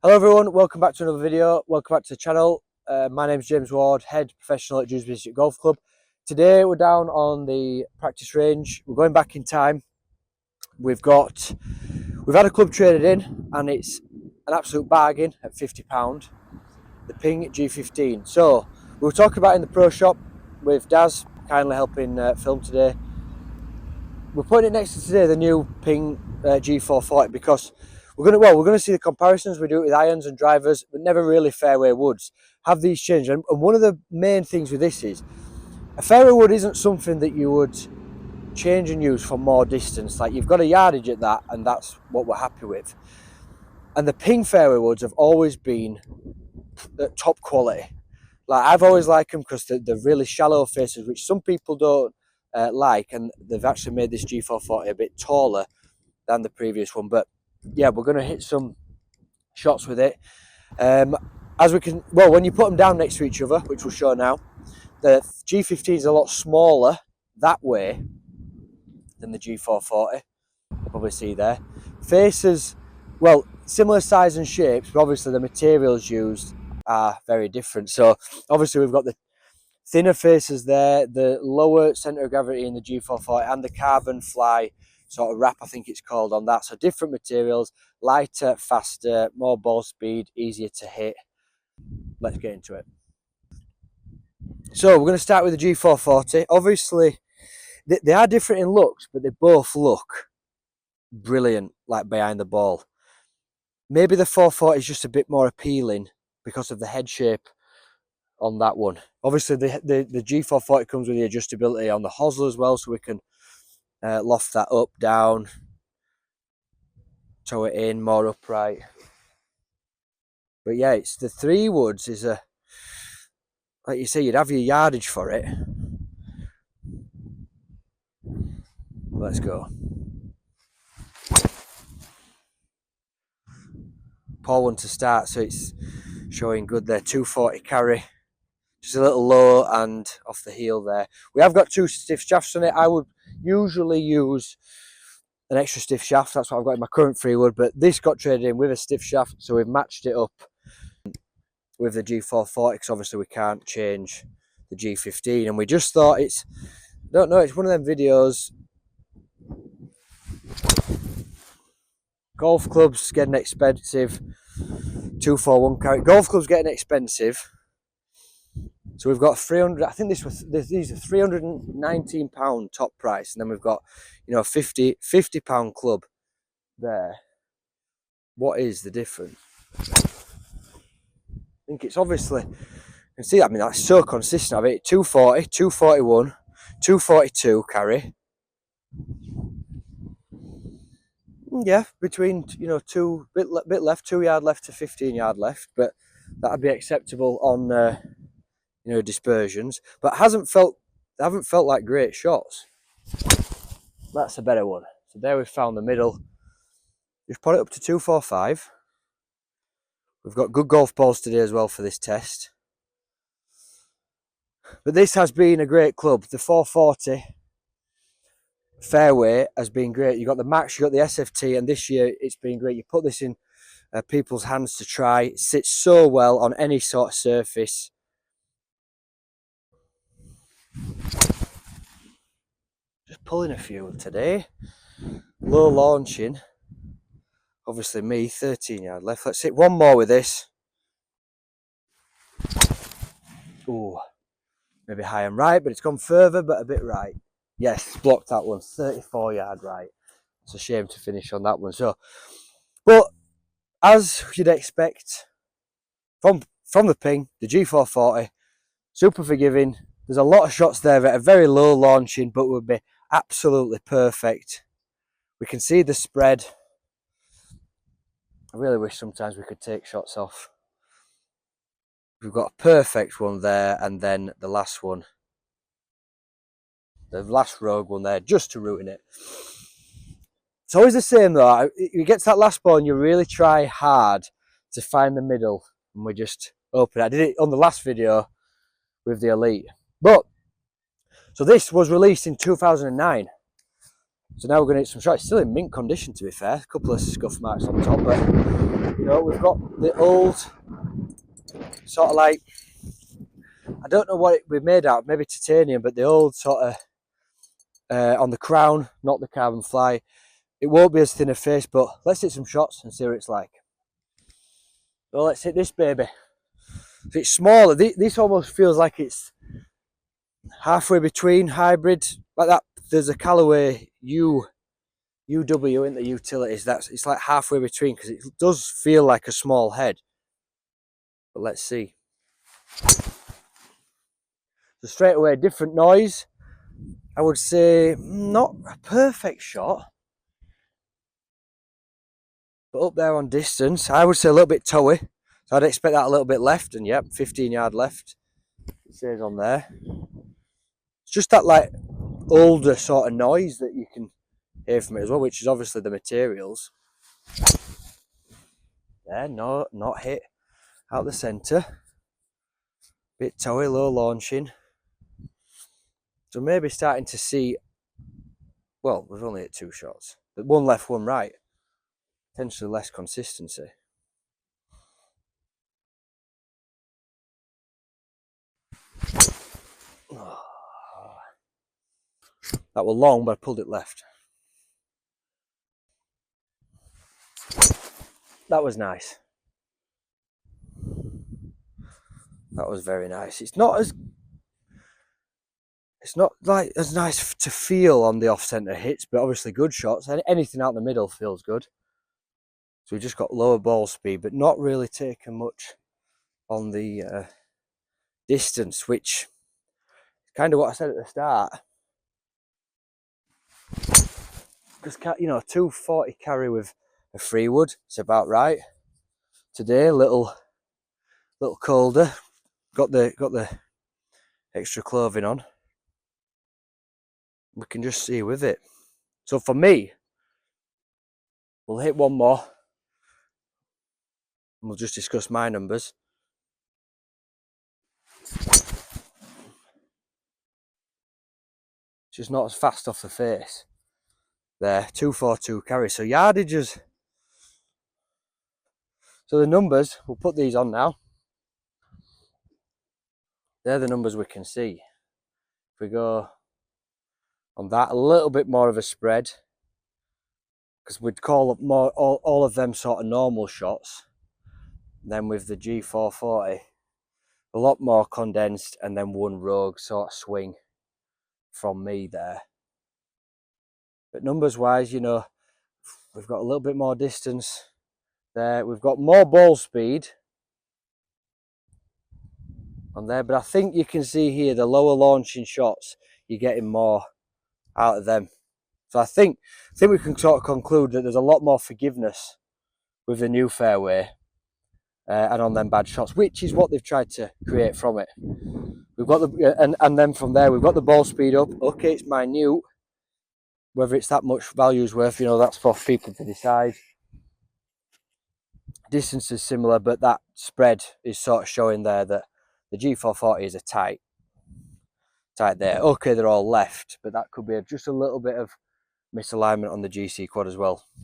Hello everyone, welcome back to another video, welcome back to the channel. My name is James Ward, head professional at GCQuad Golf Club. Today we're down on the practice range, we're going back in time. We've had a club traded in and it's an absolute bargain at £50, the PING G15. So we were talking about in the pro shop with Daz, kindly helping film today. We're putting it next to today, the new PING G440, because we're going to see the comparisons. We do it with irons and drivers, but never really fairway woods. Have these changed? And one of the main things with this is a fairway wood isn't something that you would change and use for more distance. Like, you've got a yardage at that, and that's what we're happy with. And the PING fairway woods have always been top quality. Like, I've always liked them because they're really shallow faces, which some people don't like, and they've actually made this G440 a bit taller than the previous one. But yeah, we're going to hit some shots with it. As we can, well, when you put them down next to each other, which we'll show now, the G15 is a lot smaller that way than the G440. You'll probably see there. Faces, well, similar size and shapes, but obviously the materials used are very different. So obviously we've got the thinner faces there, the lower centre of gravity in the G440, and the carbon fly sort of wrap, I think it's called, on that. So different materials, lighter, faster, more ball speed, easier to hit. Let's get into it. So we're going to start with the G440. Obviously, they are different in looks, but they both look brilliant, like behind the ball. Maybe the 440 is just a bit more appealing because of the head shape on that one. Obviously, the G440 comes with the adjustability on the hosel as well, so we can loft that up, down, tow it in, more upright. But yeah, it's the 3 woods is a, like you say, you'd have your yardage for it. Let's go. Poor one to start, so it's showing good there. 240 carry, just a little low and off the heel there. We have got 2 stiff shafts on it. I would usually use an extra stiff shaft. That's what I've got in my current 3 wood, but this got traded in with a stiff shaft, so we've matched it up with the G440 because obviously we can't change the G15. And we just thought it's one of them videos. Golf clubs getting expensive. 241 carat. Golf clubs getting expensive. So we've got 300. I think these are £319 top price, and then we've got, you know, £50 club there. What is the difference? I think it's obviously, you can see that. I mean, that's so consistent of it. 240, 241, 242 carry. Yeah, between, you know, bit left, 2 yard left to 15 yard left, but that'd be acceptable on you know, dispersions. But they haven't felt like great shots. That's a better one. So there we've found the middle. Just put it up to 245. We've got good golf balls today as well for this test. But this has been a great club. The 440 Fairway has been great. You got the Max, you got the SFT, and this year it's been great. You put this in people's hands to try. It sits so well on any sort of surface. Just pulling a few today. Low launching. Obviously me, 13 yard left. Let's hit one more with this. Ooh, maybe high and right, but it's gone further, but a bit right. Yes, blocked that one, 34 yard right. It's a shame to finish on that one. So, but as you'd expect from the PING, the G440, super forgiving. There's a lot of shots there that are very low launching, but would be absolutely perfect. We can see the spread. I really wish sometimes we could take shots off. We've got a perfect one there, and then the last one, the last rogue one there, just to root in it. It's always the same though. You get to that last ball and you really try hard to find the middle, and we just open it. I did it on the last video with the Elite. But, so this was released in 2009. So now we're going to hit some shots. It's still in mint condition, to be fair. A couple of scuff marks on top, but You know, we've got the old sort of like, I don't know what it we're made out of, maybe titanium, but the old sort of on the crown, not the carbon fly. It won't be as thin a face, but let's hit some shots and see what it's like. Well, let's hit this baby. If it's smaller, this almost feels like it's halfway between hybrid, like that. There's a Callaway UW in the utilities. It's like halfway between because it does feel like a small head. But let's see. So straight away, different noise. I would say not a perfect shot, but up there on distance, I would say a little bit towy. So I'd expect that a little bit left, and yep, 15 yard left. It says on there. It's just that like older sort of noise that you can hear from it as well, which is obviously the materials. There, no, not hit out the centre. Bit towy, low launching. So maybe starting to see, well, we've only hit 2 shots. But one left, one right. Potentially less consistency. Oh. That was long, but I pulled it left. That was nice. That was very nice. It's not like as nice to feel on the off-centre hits, but obviously good shots. Anything out in the middle feels good. So we just got lower ball speed, but not really taken much on the distance, which is kind of what I said at the start. Because, you know, 240 carry with a free wood, it's about right. Today, a little colder. Got the extra clothing on. We can just see with it. So for me, we'll hit one more. And we'll just discuss my numbers. It's just not as fast off the face. There, 242 carry. So yardages. So the numbers, we'll put these on now. They're the numbers we can see. If we go on that, a little bit more of a spread, because we'd call up more all of them sort of normal shots. Then with the G440, a lot more condensed, and then one rogue sort of swing from me there. But numbers wise, you know, we've got a little bit more distance there. We've got more ball speed on there, but I think you can see here the lower launching shots, you're getting more out of them. So I think we can sort of conclude that there's a lot more forgiveness with the new fairway and on them bad shots, which is what they've tried to create from it. We've got the and then from there we've got the ball speed up. Okay, it's minute. Whether it's that much value's worth, you know, that's for people to decide. Distance is similar, but that spread is sort of showing there that the G440 is a tight there. Okay, they're all left, but that could be just a little bit of misalignment on the GCQuad as well.